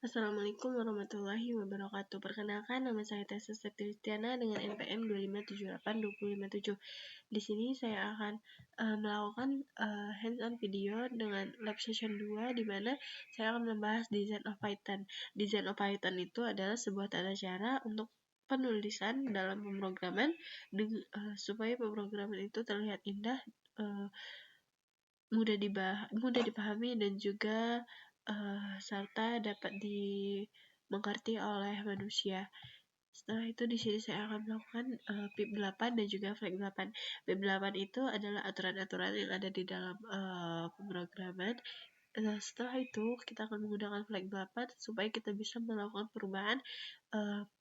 Assalamualaikum warahmatullahi wabarakatuh. Perkenalkan, nama saya Tessa Septiana dengan NPM 2578257. Di sini saya akan melakukan hands-on video dengan lab session 2, di mana saya akan membahas design of Python. Design of Python itu adalah sebuah tata cara untuk penulisan dalam pemrograman supaya pemrograman itu terlihat indah, mudah dipahami dan juga serta dapat dimengerti oleh manusia. Setelah itu di sini saya akan melakukan PIP 8 dan juga flag 8. PIP 8 itu adalah aturan-aturan yang ada di dalam pemrograman. Setelah itu kita akan menggunakan flag 8 supaya kita bisa melakukan perubahan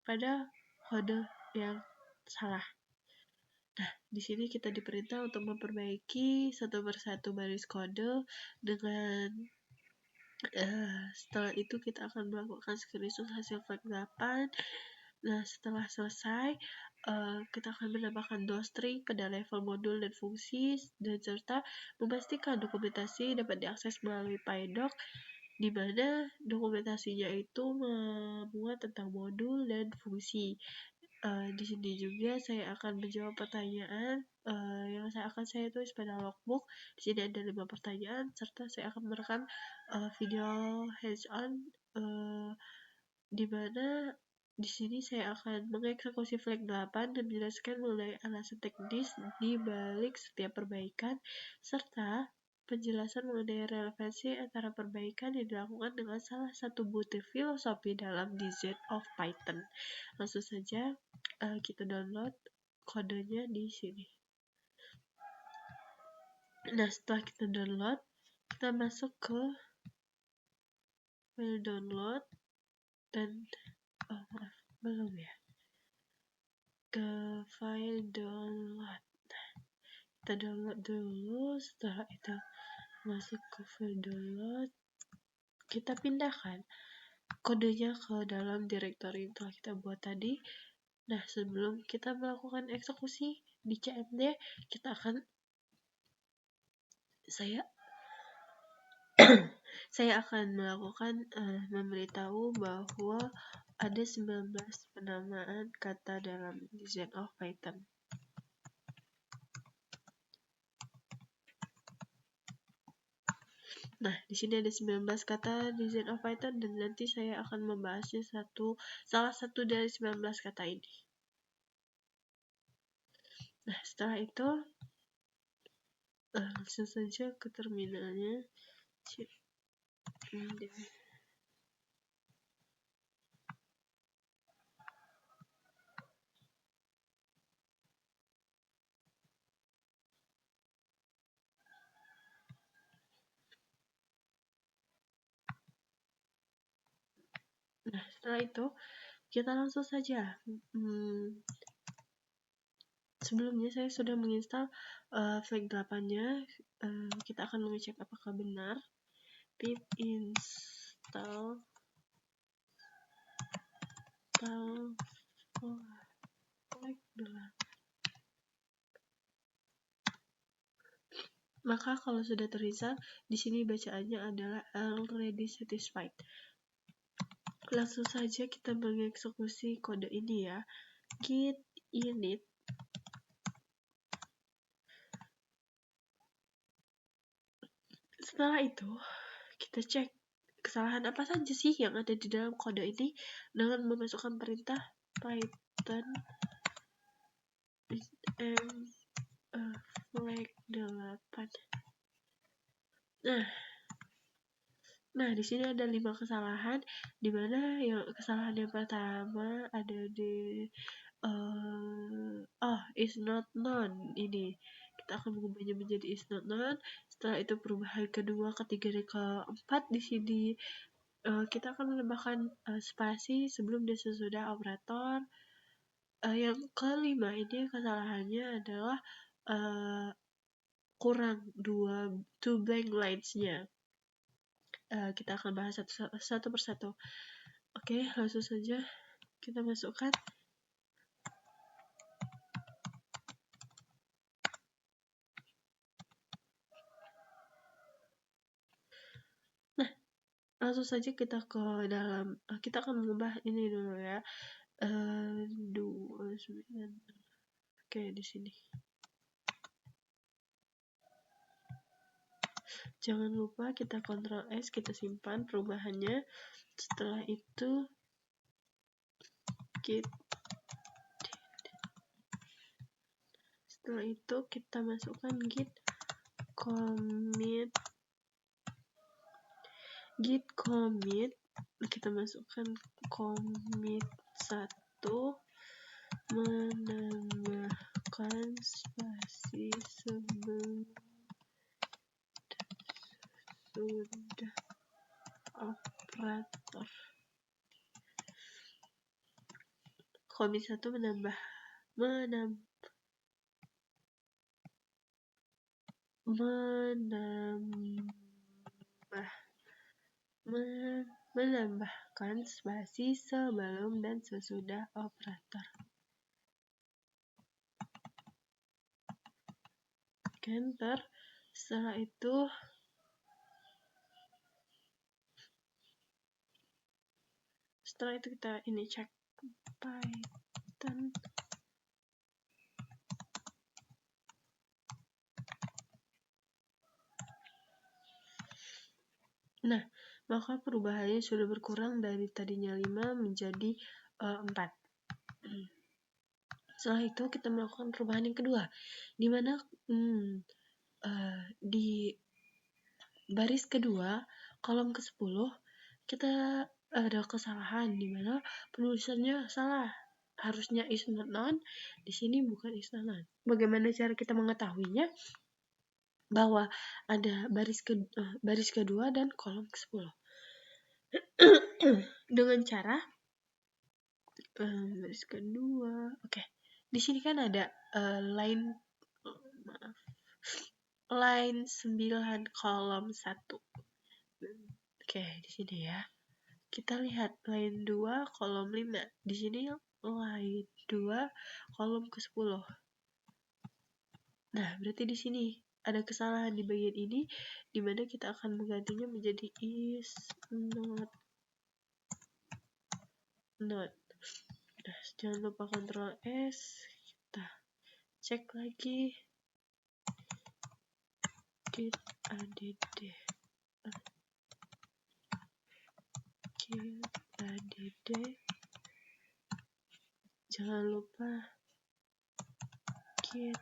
pada kode yang salah. Nah, di sini kita diperintah untuk memperbaiki satu persatu baris kode dengan setelah itu kita akan melakukan screenshot hasil flag 8. Nah, setelah selesai kita akan menambahkan docstring pada level modul dan fungsi, dan serta memastikan dokumentasi dapat diakses melalui PyDoc, di mana dokumentasinya itu memuat tentang modul dan fungsi. Di sini juga saya akan menjawab pertanyaan yang saya tulis pada logbook. Di sini ada 5 pertanyaan, serta saya akan merekam video hands-on di mana di sini saya akan mengeksekusi flag 8 dan menjelaskan mengenai alasan teknis di balik setiap perbaikan, serta penjelasan mengenai relevansi antara perbaikan yang dilakukan dengan salah satu butir filosofi dalam design of Python. Langsung saja kita download kodenya di sini. Nah, setelah kita download, kita masuk ke file download dan belum ya, ke file download. Kita download dulu. Setelah itu masuk ke file download, kita pindahkan kodenya ke dalam direktori yang telah kita buat tadi. Nah, sebelum kita melakukan eksekusi di CMD, kita akan saya akan melakukan memberitahu bahwa ada 19 penamaan kata dalam design of Python. Nah, di sini ada 19 kata design of Python, dan nanti saya akan membahasnya salah satu dari 19 kata ini. Nah, setelah itu langsung saja ke terminalnya. Nah, setelah itu kita langsung saja. Sebelumnya saya sudah menginstal flag 8-nya. Kita akan mengecek apakah benar. Pip install flag 8. Maka kalau sudah terinstall, di sini bacaannya adalah already satisfied. Langsung saja kita mengeksekusi kode ini ya. Git init setelah itu kita cek kesalahan apa saja sih yang ada di dalam kode ini dengan memasukkan perintah python flag 8. Nah, di sini ada 5 kesalahan, di mana kesalahan yang pertama ada di is not known. Ini kita akan mengubahnya menjadi is not known. Setelah itu perubahan kedua, ketiga, dan keempat di sini kita akan menambahkan spasi sebelum dan sesudah operator. Yang kelima ini kesalahannya adalah kurang two blank lines-nya. Kita akan bahas satu persatu. Oke, langsung saja kita masukkan. Nah, langsung saja kita ke dalam, kita akan mengubah ini dulu ya. 29. Oke, di sini. Jangan lupa kita Ctrl S, kita simpan perubahannya. Setelah itu kita masukkan git commit, kita masukkan commit 1, menambahkan spasi sebelum sudah operator. Commit 1 menambahkan spasi sebelum dan sesudah operator. Enter. Setelah itu kita ini cek Python. Nah, maka perubahannya sudah berkurang dari tadinya 5 menjadi 4. Setelah itu kita melakukan perubahan yang kedua, di mana di baris kedua kolom ke-10 kita ada kesalahan di mana penulisannya salah. Harusnya is not known, di sini bukan is not known. Bagaimana cara kita mengetahuinya? Bahwa ada baris kedua dan kolom ke-10. Dengan cara baris kedua. Oke. Di sini kan ada line 9 kolom 1. Oke, di sini ya. Kita lihat line 2 kolom 5. Di sini line 2 kolom ke-10. Nah, berarti di sini ada kesalahan di bagian ini, di mana kita akan menggantinya menjadi is not. Nah, jangan lupa Ctrl S, kita cek lagi git add, jangan lupa git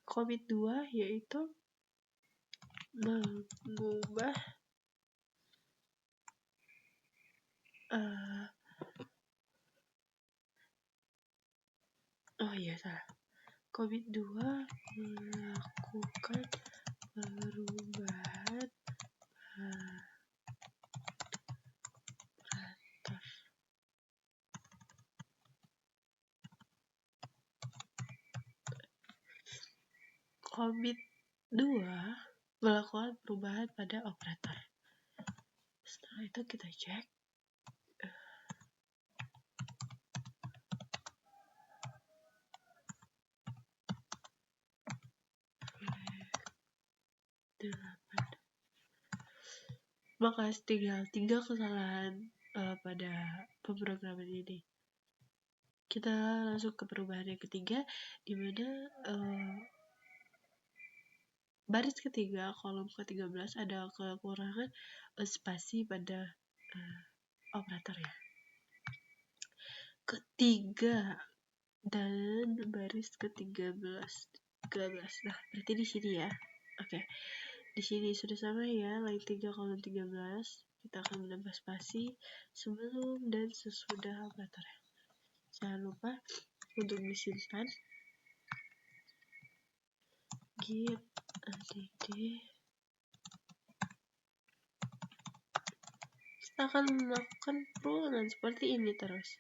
commit 2 yaitu mengubah commit 2 melakukan perubahan operator. Commit 2 melakukan perubahan pada operator. Setelah itu kita cek. Maka tinggal 3 kesalahan pada pemrograman ini. Kita langsung ke perubahan yang ketiga, di mana baris ketiga kolom ke-13 ada kekurangan spasi pada operatornya. Ketiga dan baris ke-13. Nah, berarti di sini ya. Oke. Di sini sudah sama ya, line 3 kolom 13. Kita akan menambah spasi sebelum dan sesudah operatornya. Jangan lupa untuk disimpan. Git add. Kita akan melakukan perulangan seperti ini terus.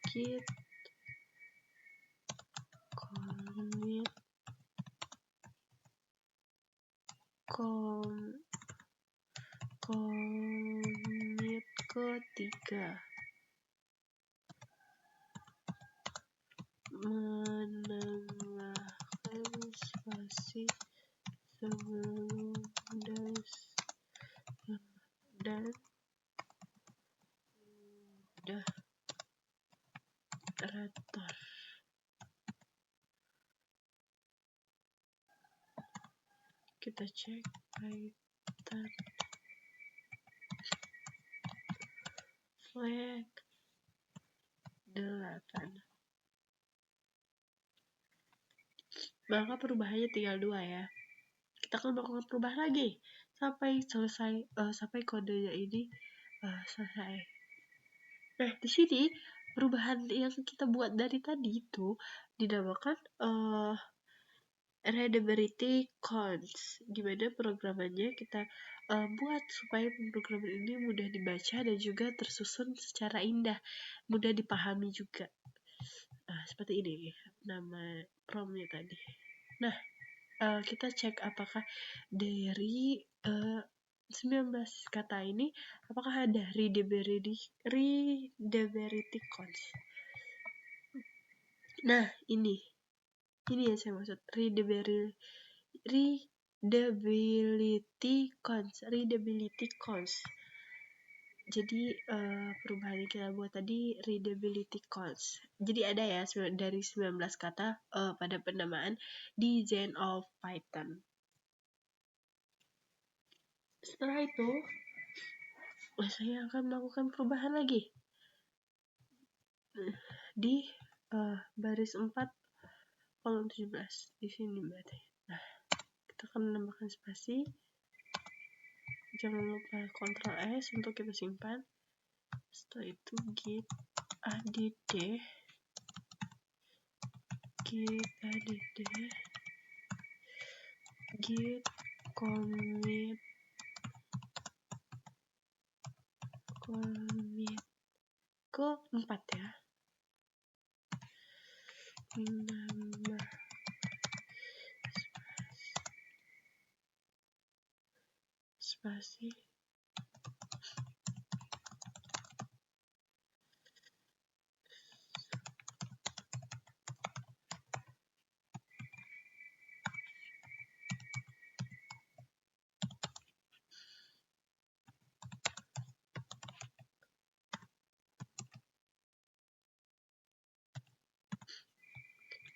Git commit ketiga menambahkan spasi sebelum dan moderator. Kita cek Python flag 8. Maka perubahannya tinggal 2 ya. Kita akan melakukan perubahan lagi sampai selesai, sampai kodenya ini selesai. Nah, di sini perubahan yang kita buat dari tadi itu dinamakan readability counts, gimana programannya kita buat supaya pemrograman ini mudah dibaca dan juga tersusun secara indah, mudah dipahami juga. Seperti ini nama promnya tadi. Nah, kita cek apakah dari 19 kata ini apakah ada readability counts. Nah, ini yang saya maksud, readability counts. Jadi perubahan yang kita buat tadi readability counts. Jadi ada ya dari 19 kata pada penamaan di Gen of Python. Setelah itu saya akan melakukan perubahan lagi di baris 4 kolom 17 di sini berarti. Nah, kita akan menambahkan spasi. Jangan lupa Ctrl S untuk kita simpan. Setelah itu git add git commit ke 4 ya. Menambah spasi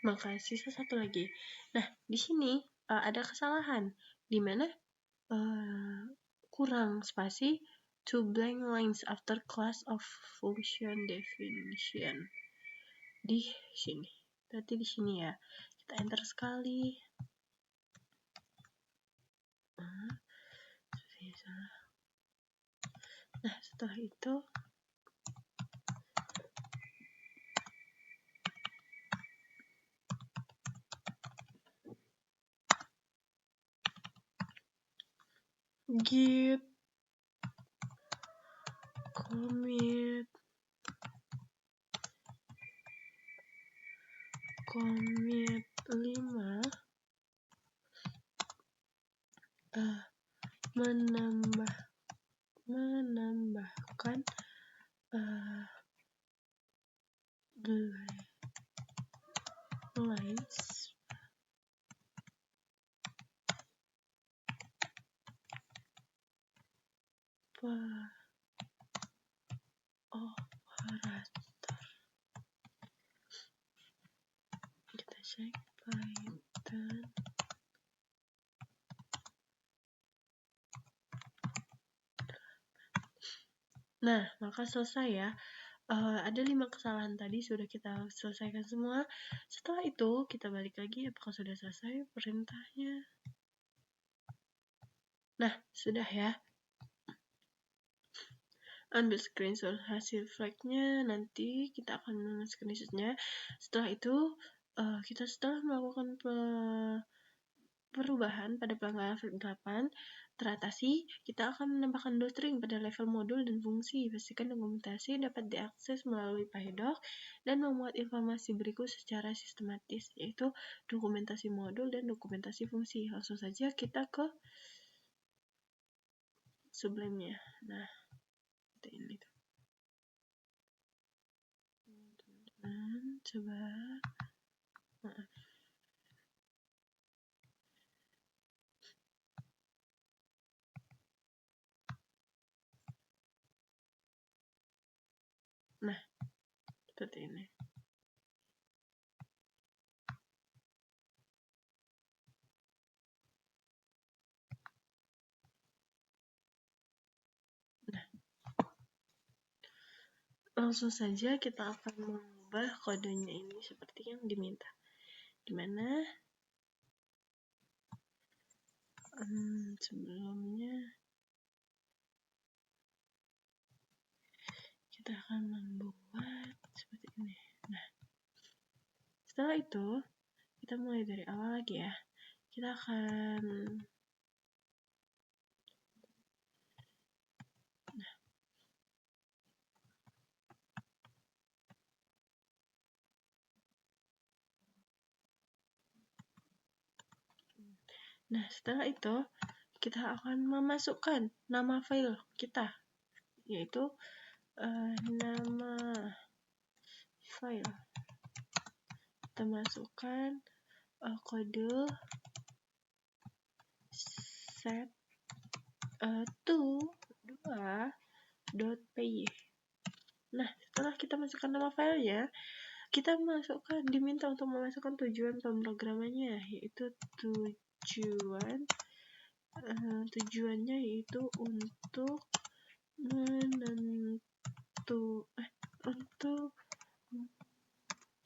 maka sisa satu lagi. Nah, di sini ada kesalahan di mana kurang spasi two blank lines after class of function definition. Di sini. Berarti di sini ya. Kita enter sekali. Nah, setelah itu git commit 5 menambahkan lines operator. Kita cek Python Nah, maka selesai ya. Ada 5 kesalahan tadi sudah kita selesaikan semua. Setelah itu kita balik lagi apakah sudah selesai perintahnya. Nah, sudah ya. Ambil screenshot hasil flagnya, nanti kita akan screenshotnya. Setelah itu kita setelah melakukan perubahan pada pelanggaran flag 8 teratasi, kita akan menambahkan docstring pada level modul dan fungsi. Pastikan dokumentasi dapat diakses melalui PyDoc dan memuat informasi berikut secara sistematis, yaitu dokumentasi modul dan dokumentasi fungsi. Langsung saja kita ke Sublime-nya. Nah, ini tuh. Teman-teman, coba Nah, seperti ini. Nah, langsung saja kita akan mengubah kodenya ini seperti yang diminta. Dimana sebelumnya kita akan membuat seperti ini. Nah, setelah itu kita mulai dari awal lagi ya. Kita akan Nah, setelah itu kita akan memasukkan nama file kita, yaitu nama file. Kita masukkan kode set to 2.py. Nah, setelah kita masukkan nama filenya, kita diminta untuk memasukkan tujuan pemrogramannya, yaitu tujuannya yaitu untuk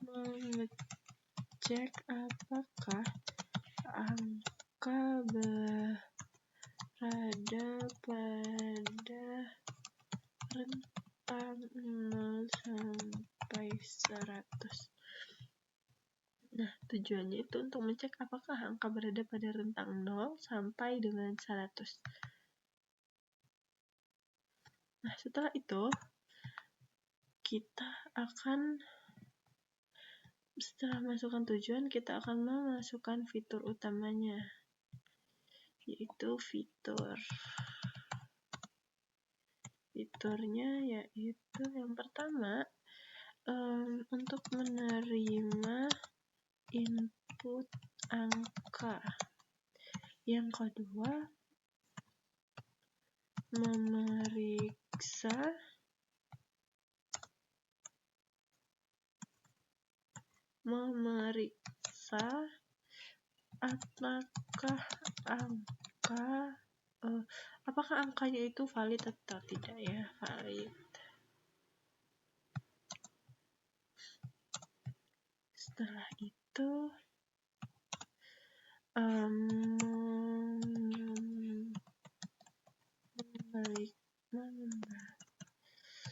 mengecek apakah angka berada pada rentang 0 sampai 100. Nah, tujuannya itu untuk mencek apakah angka berada pada rentang 0 sampai dengan 100. Nah, setelah itu setelah masukkan tujuan, kita akan memasukkan fitur utamanya, yaitu fiturnya yaitu yang pertama untuk menerima input angka, yang kedua memeriksa apakah angkanya itu valid atau tidak ya, valid. Setelah itu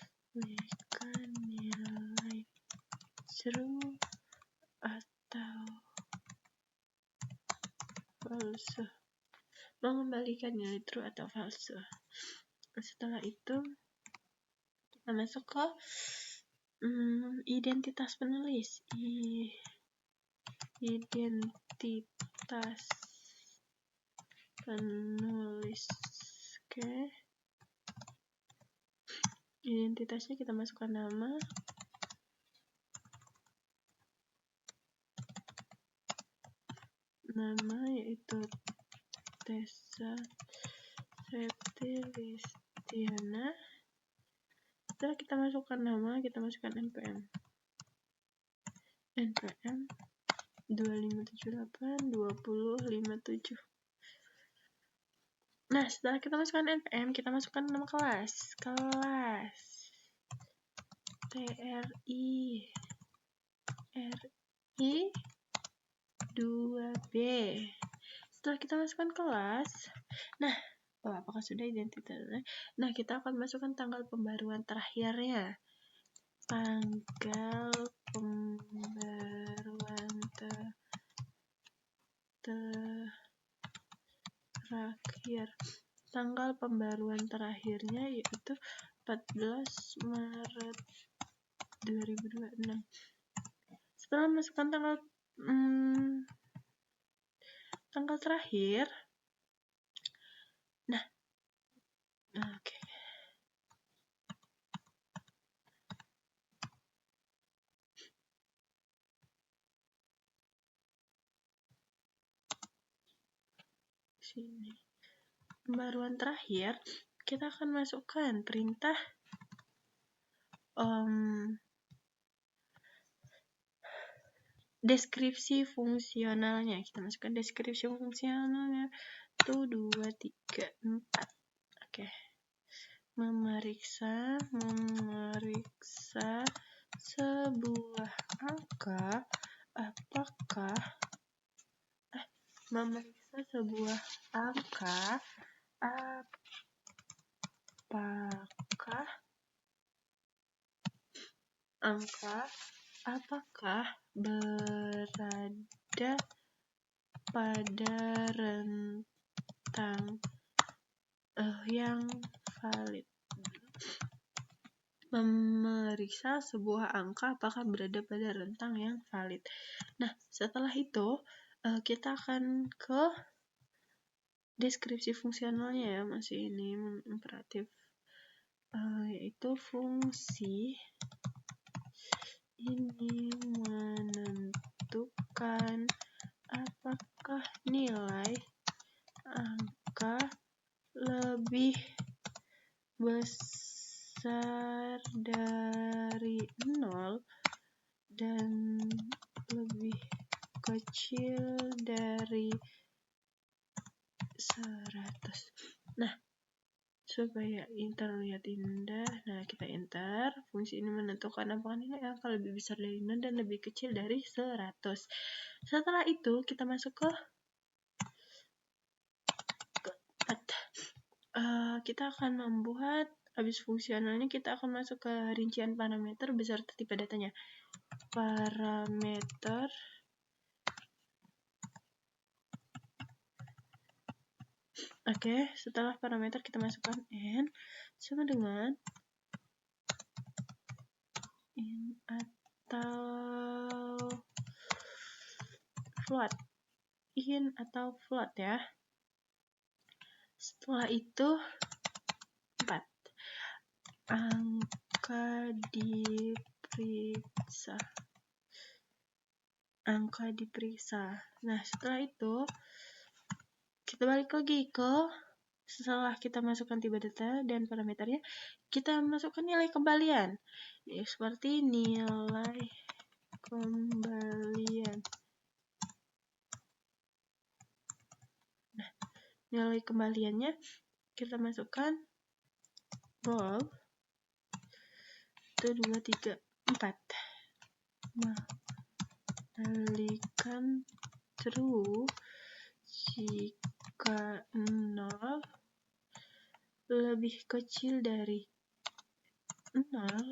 memberikan nilai true atau false, mengembalikan nilai true atau false. Setelah itu kita masuk ke identitas penulis. Identitas penulis. Oke. Identitasnya kita masukkan nama, yaitu Tessa Septilistiana. Setelah kita masukkan nama, kita masukkan npm 25782057. Nah, setelah kita masukkan npm, kita masukkan nama kelas TRI 2B. Setelah kita masukkan kelas, apakah sudah identitasnya? Nah, kita akan masukkan tanggal pembaruan terakhirnya. Tanggal pembaruan terakhir. Tanggal pembaruan terakhirnya yaitu 14 Maret 2026. Setelah masukkan tanggal terakhir, oke. Sini. Pembaruan terakhir, kita akan masukkan perintah deskripsi fungsionalnya. Kita masukkan deskripsi fungsionalnya. 1, 2, 3, 4. Oke. Memeriksa sebuah angka apakah berada pada rentang yang valid. Memeriksa sebuah angka apakah berada pada rentang yang valid. Nah, setelah itu kita akan ke deskripsi fungsionalnya ya, masih ini imperatif, yaitu fungsi ini menentukan apakah nilai angka lebih besar dari 0 dan lebih kecil dari 100. Nah, supaya terlihat indah, kita enter. Fungsi ini menentukan apakah nilai angka lebih besar dari 0 dan lebih kecil dari 100. Setelah itu kita masuk ke kita akan membuat, habis fungsionalnya kita akan masuk ke rincian parameter beserta tipe datanya. Parameter Oke, setelah parameter kita masukkan n sama dengan in atau float ya. Setelah itu 4. Angka diperiksa. Nah, setelah itu kita balik lagi ke, setelah kita masukkan tipe data dan parameternya, kita masukkan nilai kembalian. Ya, seperti nilai kembalian. Nah, nilai kembaliannya kita masukkan bool 1, 2, 3, 4. Kembalikan true jika 0 lebih kecil dari 0,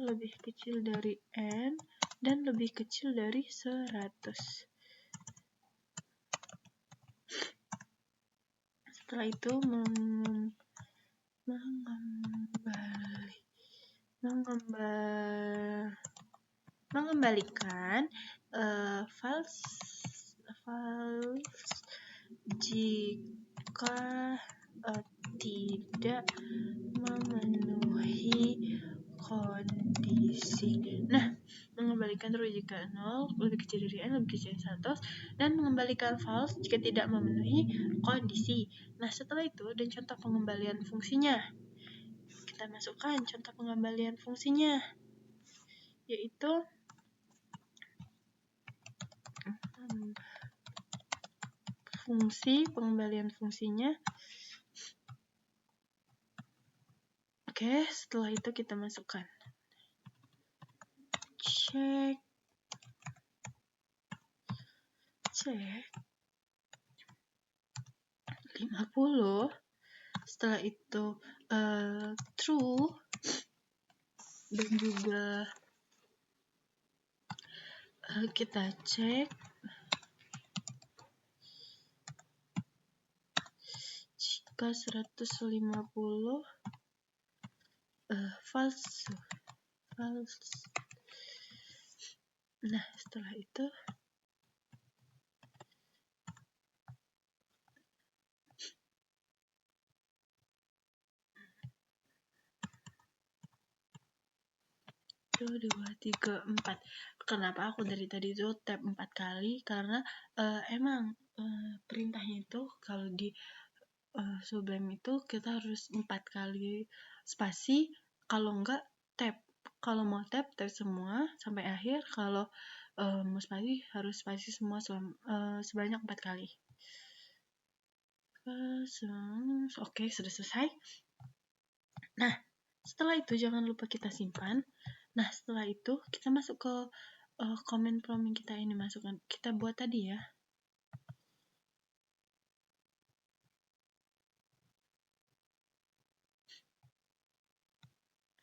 lebih kecil dari n, dan lebih kecil dari 100. Setelah itu mengembalikan false jika tidak memenuhi kondisi. Nah, mengembalikan true jika 0 lebih kecil dari n, lebih kecil dari 100, dan mengembalikan false jika tidak memenuhi kondisi. Nah, setelah itu dan contoh pengembalian fungsinya. Kita masukkan contoh pengembalian fungsinya, yaitu pengembalian fungsinya. Oke, setelah itu kita masukkan cek 50. Setelah itu true, dan juga kita cek jika 150 false. Nah, setelah itu Satu, 2, 3, 4. Kenapa aku dari tadi itu tab 4 kali? Karena emang perintahnya itu kalau di Sublime itu kita harus 4 kali spasi, kalau enggak tab. Kalau mau tab semua sampai akhir. Kalau mau spasi harus spasi semua sebanyak 4 kali. Oke, sudah selesai. Nah, setelah itu jangan lupa kita simpan. Nah, setelah itu kita masuk ke comment prompt yang kita buat tadi ya.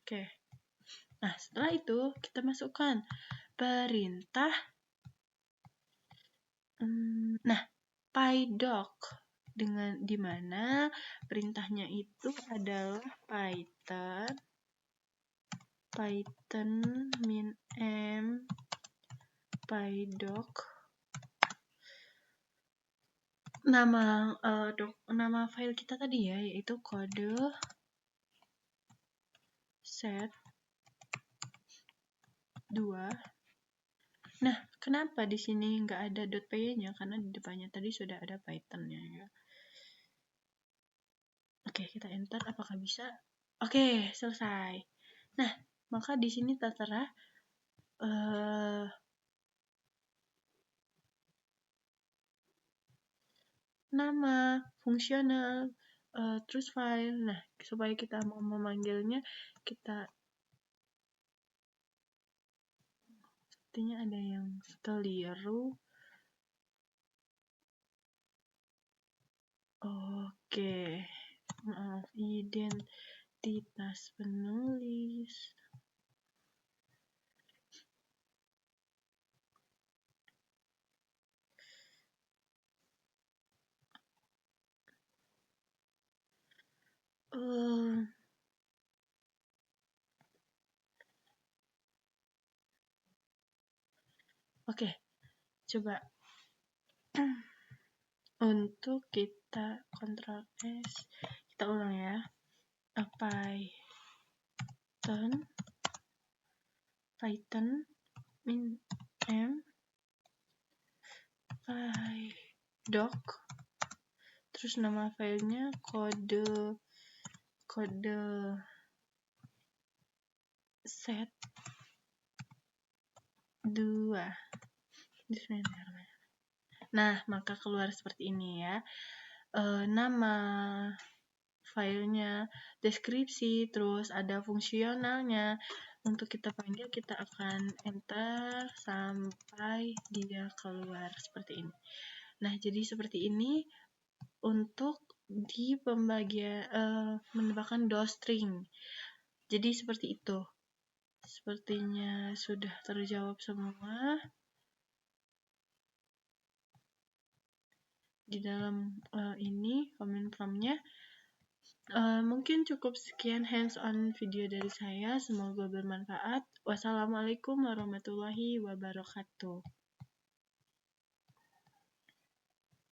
Oke. Nah, setelah itu kita masukkan perintah. Nah, pydoc dengan dimana perintahnya itu adalah Python min pydoc. Nama file kita tadi ya, yaitu kode set 2. Nah, kenapa di sini nggak ada .py-nya? Karena di depannya tadi sudah ada Python-nya ya. Oke, kita enter. Apakah bisa? Oke, selesai. Nah, maka di sini tertera nama, fungsional, terus file. Nah, supaya kita mau memanggilnya, kita sepertinya ada yang keliru. Oke, maaf, identitas penulis. Oke, coba untuk kita Ctrl S, kita ulang ya. Python min pydoc, terus nama filenya kode set 2. Nah, maka keluar seperti ini ya. Nama filenya, deskripsi, terus ada fungsionalnya. Untuk kita panggil, kita akan enter sampai dia keluar seperti ini. Nah, jadi seperti ini untuk di pembagian menambahkan dostring. Jadi seperti itu. Sepertinya sudah terjawab semua di dalam ini comment prompt-nya. Mungkin cukup sekian hands-on video dari saya. Semoga bermanfaat. Wassalamualaikum warahmatullahi wabarakatuh.